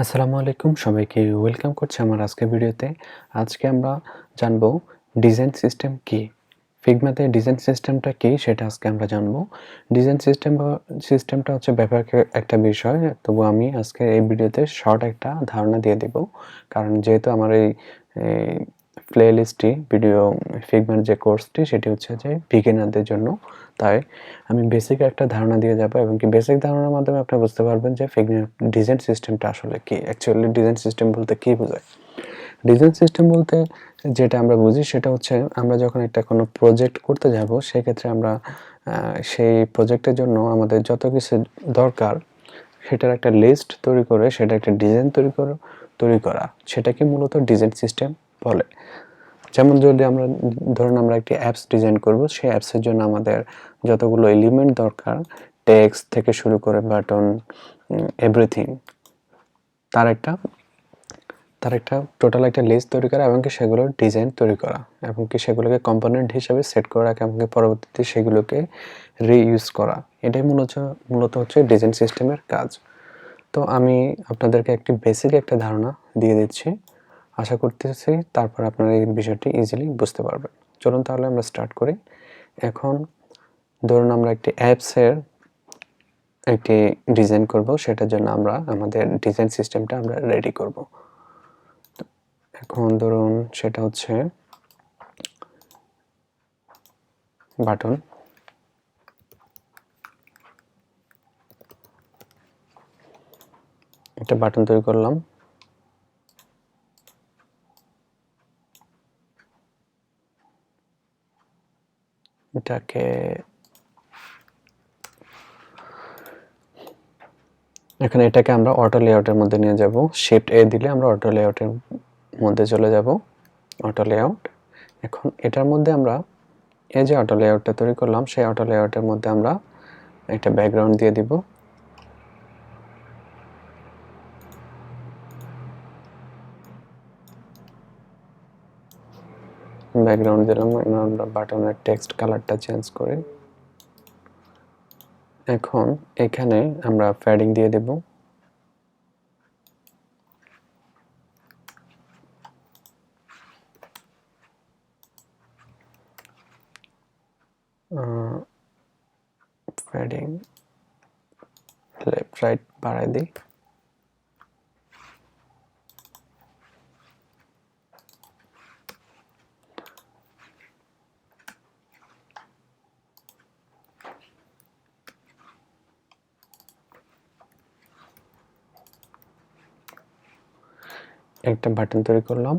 আসসালামু আলাইকুম সবাইকে ওয়েলকাম করছি আমার আজকের ভিডিওতে। আজকে আমরা জানবো ডিজাইন সিস্টেম কি? ফিগমাতে ডিজাইন সিস্টেমটা কি সেটা আজকে আমরা জানবো। ডিজাইন সিস্টেমটা হচ্ছে ব্যাপক একটা বিষয়। তবু আমি আজকে এই ভিডিওতে শর্ট একটা ধারণা দিয়ে দিব। কারণ যেহেতু আমার এই প্লেলিস্টটি ভিডিও ফিগমার যে কোর্সটি সেটি হচ্ছে যে বিগিনারদের জন্য। তাই আমি বেসিক একটা ধারণা দিয়ে যাব এবং কি বেসিক ধারণার মাধ্যমে আপনারা বুঝতে পারবেন যে ফিগমার ডিজাইন সিস্টেমটা আসলে কি। অ্যাকচুয়ালি ডিজাইন সিস্টেম বলতে কি বোঝায়? ডিজাইন সিস্টেম বলতে যেটা আমরা বুঝি সেটা হচ্ছে আমরা যখন একটা কোনো প্রজেক্ট করতে যাব সেক্ষেত্রে আমরা সেই প্রজেক্টের জন্য আমাদের যত কিছু দরকার সেটার একটা লিস্ট তৈরি করে সেটা একটা ডিজাইন তৈরি করা সেটাকে মূলত ডিজাইন সিস্টেম বলে। যেমন যদি আমরা ধরুন আমরা একটি অ্যাপস ডিজাইন করব, সেই অ্যাপসের জন্য আমাদের যতগুলো এলিমেন্ট দরকার, টেক্সট থেকে শুরু করে বাটন, এভরিথিং, তার একটা টোটাল একটা লিস্ট তৈরি করা এবং কি সেগুলোর ডিজাইন তৈরি করা এবং কি সেগুলোকে কম্পোনেন্ট হিসেবে সেট করে রাখা এবং পরবর্তীতে সেগুলোকে রিইউজ করা। এটাই মূলত হচ্ছে ডিজাইন সিস্টেমের কাজ। তো আমি আপনাদেরকে একটি বেসিক একটা ধারণা দিয়ে দিচ্ছি, আশা করতেছি তারপর আপনারা এই বিষয়টি ইজিলি বুঝতে পারবেন। চলুন তাহলে আমরা স্টার্ট করি। এখন ধরুন আমরা একটি অ্যাপসের একটি ডিজাইন করব, সেটার জন্য আমরা আমাদের ডিজাইন সিস্টেমটা আমরা রেডি করব। এখন ধরুন সেটা হচ্ছে বাটন। একটা বাটন তৈরি করলাম। এটাকে এটাকে আমরা অটো লেআউটের মধ্যে নিয়ে যাব। শিফট এ দিলে আমরা অটো লেআউটের মধ্যে চলে যাব। Auto layout. এখন এটার মধ্যে আমরা এই যে অটো লেআউটটা তৈরি করলাম সেই অটো লেআউটের মধ্যে আমরা একটা ব্যাকগ্রাউন্ড দিয়ে দিব। ব্যাকগ্রাউন্ড দিলাম। আমরা বাটনের টেক্সট কালারটা চেঞ্জ করি। এখন এখানে আমরা প্যাডিং দিয়ে দেব। প্যাডিং লেফট রাইট বাড়াই দিই। একটা বাটন তৈরি করলাম।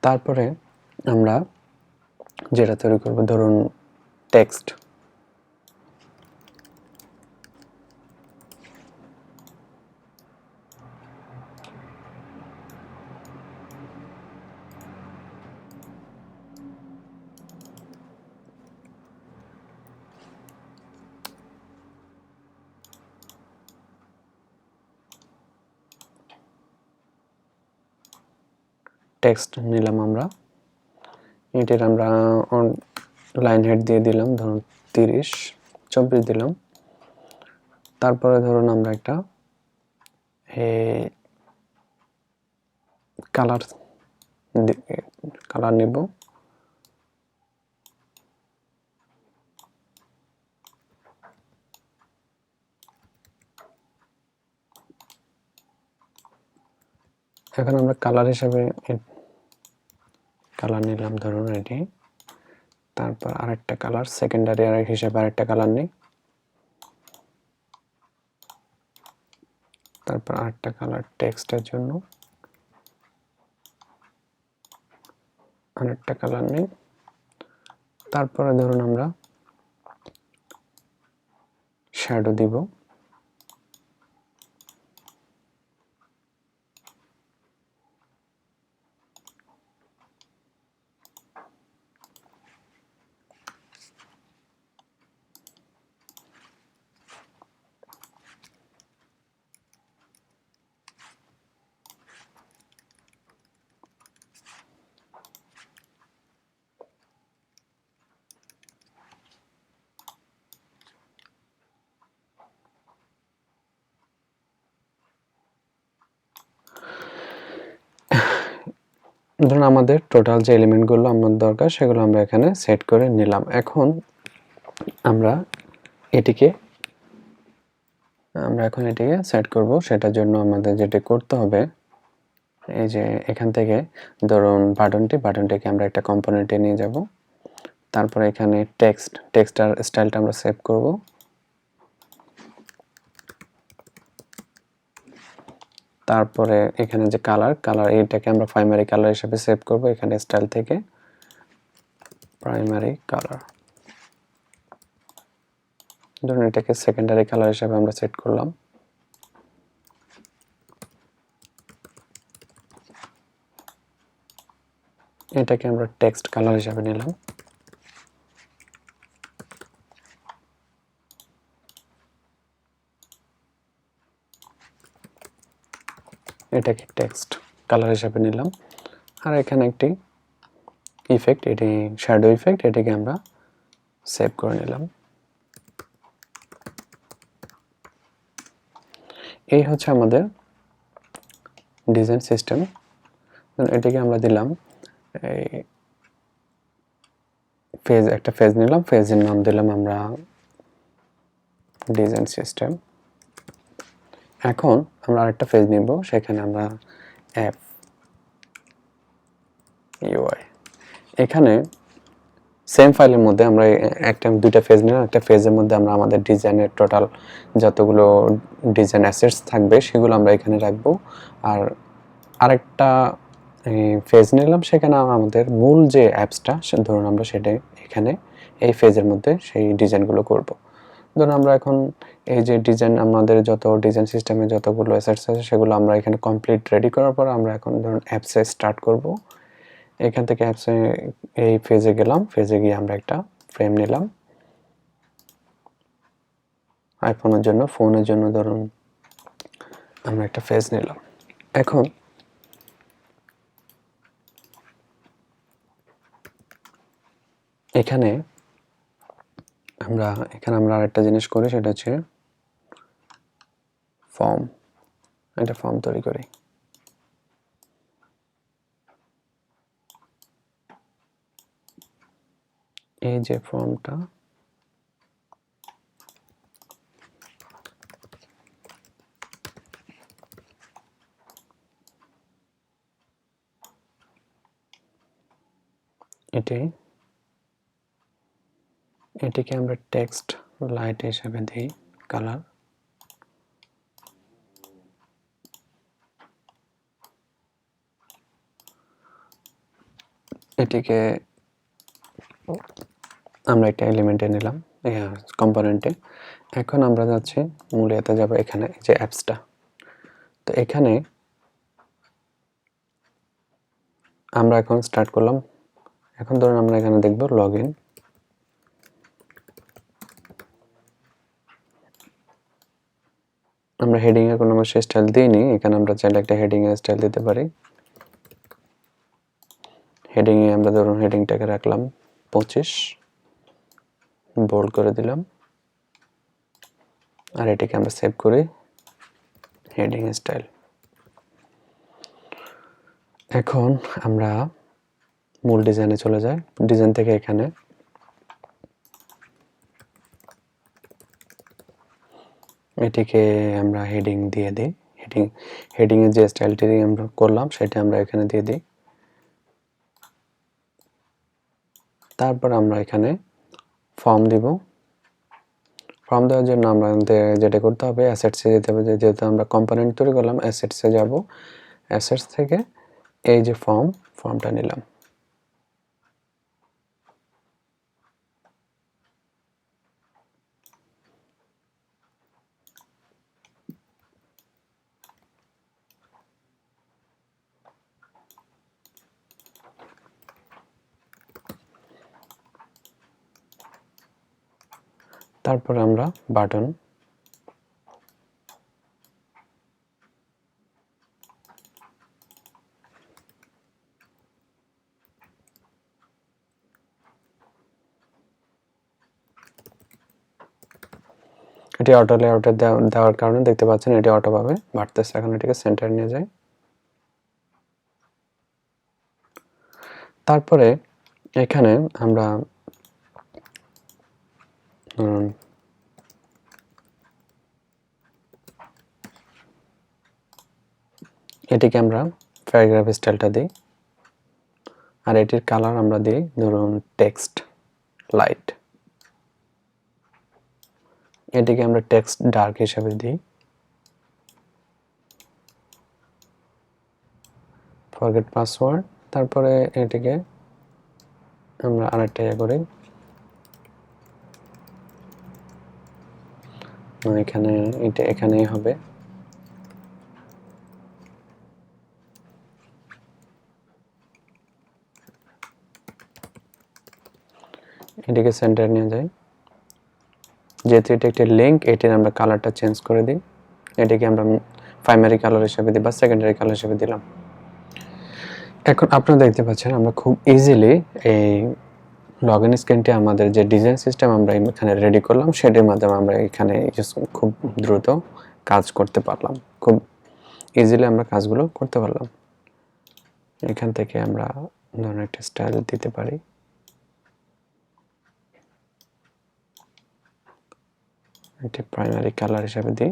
তারপরে আমরা যেটা তৈরি করব ধরুন টেক্সট। টেক্সট নিলাম আমরা। এটার আমরা লাইন হেড দিয়ে দিলাম ধরুন 30-24 দিলাম। তারপরে ধরুন আমরা একটা কালার নেব। এখন আমরা কালার হিসেবে কালার নিলাম ধরুন এটি। তারপর আরেকটা কালার সেকেন্ডারি হিসেবে আরেকটা কালার নিই। তারপর আরেকটা কালার টেক্সটের জন্য আরেকটা কালার নিই। তারপরে ধরুন আমরা শ্যাডো দিব। ধরুন আমাদের টোটাল যে এলিমেন্টগুলো আমার দরকার সেগুলো আমরা এখানে সেট করে নিলাম। এখন আমরা এটিকে সেট করব। সেটার জন্য আমাদের যেটা করতে হবে, এই যে এখান থেকে ধরুন বাটনটিকে আমরা একটা কম্পোনেন্টে নিয়ে যাব। তারপরে এখানে টেক্সটার স্টাইলটা আমরা সেভ করব। তারপরে এখানে যে কালার এইটাকে আমরা প্রাইমারি কালার হিসেবে সেভ করব। এখানে স্টাইল থেকে প্রাইমারি কালার, ধরুন এটাকে সেকেন্ডারি কালার হিসেবে আমরা সেট করলাম। এটাকে আমরা টেক্সট কালার হিসেবে নিলাম। এটাকে টেক্সট কালার হিসেবে নিলাম। আর এখানে একটি ইফেক্ট, এটি শ্যাডো ইফেক্ট, এটাকে আমরা সেভ করে নিলাম। এই হচ্ছে আমাদের ডিজাইন সিস্টেম। এটাকে আমরা দিলাম এই একটা ফেজ নিলাম, ফেজের নাম দিলাম আমরা ডিজাইন সিস্টেম। এখন আমরা আরেকটা ফেজ নিব, সেখানে আমরা এফ ইউআই, এখানে সেম ফাইলের মধ্যে আমরা দুইটা ফেজ নিলাম। একটা ফেজের মধ্যে আমরা আমাদের ডিজাইনের টোটাল যতগুলো ডিজাইন অ্যাসেটস থাকবে সেগুলো আমরা এখানে রাখবো। আর আরেকটা ফেজ নিলাম, সেখানে আমাদের মূল যে অ্যাপসটা ধরুন আমরা সেটা এখানে এই ফেজের মধ্যে সেই ডিজাইনগুলো করব। ধরুন আমরা এখন এই যে ডিজাইন, আমাদের যত ডিজাইন সিস্টেমে যতগুলো অ্যাসেটস আছে সেগুলো আমরা এখানে কমপ্লিট রেডি করার পর আমরা এখন ধরুন অ্যাপসে স্টার্ট করব। এখান থেকে অ্যাপসে এই ফেজে গেলাম, ফেজে গিয়ে আমরা একটা ফ্রেম নিলাম আইফোনের জন্য, ফোনের জন্য ধরুন আমরা একটা ফেজ নিলাম। এখন এখানে আমরা আরেকটা জিনিস করি, সেটা হচ্ছে একটা ফর্ম তৈরি করি। এই যে ফর্মটা, এটিকে আমরা টেক্সট লাইট হিসেবে দিই কালার। এটিকে আমরা একটা এলিমেন্টে নিলাম কম্পোনেন্টে। এখন আমরা যাচ্ছি মূল এতে যাব, এখানে যে অ্যাপসটা। তো এখানে আমরা এখন স্টার্ট করলাম। এখন ধরুন আমরা এখানে দেখব লগইন। আমরা হেডিং এর কোনো অবশ্যই স্টাইল দিইনি, এখানে আমরা চাইলে একটা হেডিং এর স্টাইল দিতে পারি। হেডিং এ আমরা ধরুন হেডিংটাকে রাখলাম 25, বোল্ড করে দিলাম। আর এটাকে আমরা সেভ করি হেডিং স্টাইল। এখন আমরা মূল ডিজাইনে চলে যাই। ডিজাইন থেকে এখানে এটিকে আমরা হেডিং দিয়ে দিই। হেডিং এর যে স্টাইলটি আমরা করলাম সেটা আমরা এখানে দিয়ে দিই। তারপর আমরা এখানে ফর্ম দিব। ফর্ম দেওয়ার জন্য আমরা যেটা করতে হবে, অ্যাসেটসে যেতে হবে। যেহেতু আমরা কম্পোনেন্ট তৈরি করলাম, অ্যাসেটসে যাব। অ্যাসেটস থেকে এই যে ফর্মটা নিলাম। তারপর আমরা বাটন, এটি অটো লেআউটে দেওয়ার কারণে দেখতে পাচ্ছেন এটি অটো ভাবে বাড়তেছে। এখন এটিকে সেন্টার নিয়ে যাই। তারপরে এখানে আমরা এটিকে আমরা প্যারাগ্রাফ স্টাইলটা দিই, আর এটির কালার আমরা দিই ধরুন টেক্সট লাইট, এটিকে আমরা টেক্সট ডার্ক হিসেবে দিই, ফরগেট পাসওয়ার্ড। তারপরে এটিকে আমরা আরেকটা করি, এখানে এটা এখানেই হবে, এটিকে সেন্টার নিয়ে যাই। যেহেতু এটা একটা লিঙ্ক, এটির আমরা কালারটা চেঞ্জ করে দিই, এটিকে আমরা প্রাইমারি কালার হিসেবে দিই বা সেকেন্ডারি কালার হিসেবে দিলাম। এখন আপনারা দেখতে পাচ্ছেন আমরা খুব ইজিলি এই লগইন স্ক্রিনটি আমাদের যে ডিজাইন সিস্টেম আমরা এখানে রেডি করলাম সেটির মাধ্যমে আমরা এখানে খুব দ্রুত কাজ করতে পারলাম, খুব ইজিলি আমরা কাজগুলো করতে পারলাম। এখান থেকে আমরা ধরুন একটা স্টাইল দিতে পারি, এটি প্রাইমারি কালার হিসেবে দিই,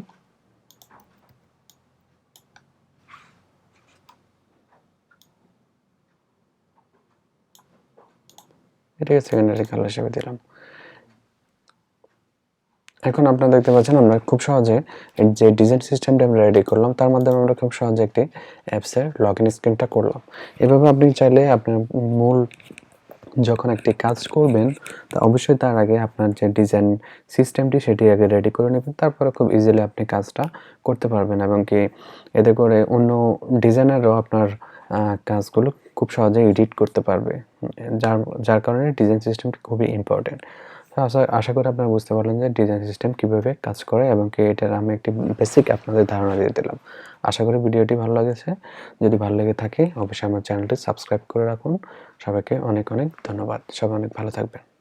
এটাকে সেকেন্ডারি কালার হিসেবে দিলাম। এখন আপনারা দেখতে পাচ্ছেন আমরা খুব সহজে যে ডিজাইন সিস্টেমটা আমরা রেডি করলাম তার মাধ্যমে আমরা খুব সহজে একটি অ্যাপসের লগইন স্ক্রিনটা করলাম। এভাবে আপনি চাইলে আপনার মূল যখন একটি কাজ করবেন তা অবশ্যই তার আগে আপনার যে ডিজাইন সিস্টেমটি সেটি আগে রেডি করে নেবেন, তারপরে খুব ইজিলি আপনি কাজটা করতে পারবেন এবং কি এতে করে অন্য ডিজাইনারও আপনার কাজগুলো খুব সহজে এডিট করতে পারবে, যার কারণে ডিজাইন সিস্টেমটি খুবই ইম্পর্টেন্ট। আশা করি আপনারা বুঝতে পারলেন যে ডিজাইন সিস্টেম কীভাবে কাজ করে এবং কি এটার আমি একটি বেসিক আপনাদের ধারণা দিয়ে দিলাম। আশা করি ভিডিওটি ভালো লেগেছে। যদি ভালো লেগে থাকে অবশ্যই আমার চ্যানেলটি সাবস্ক্রাইব করে রাখুন। সবাইকে অনেক অনেক ধন্যবাদ। সবাই অনেক ভালো থাকবেন।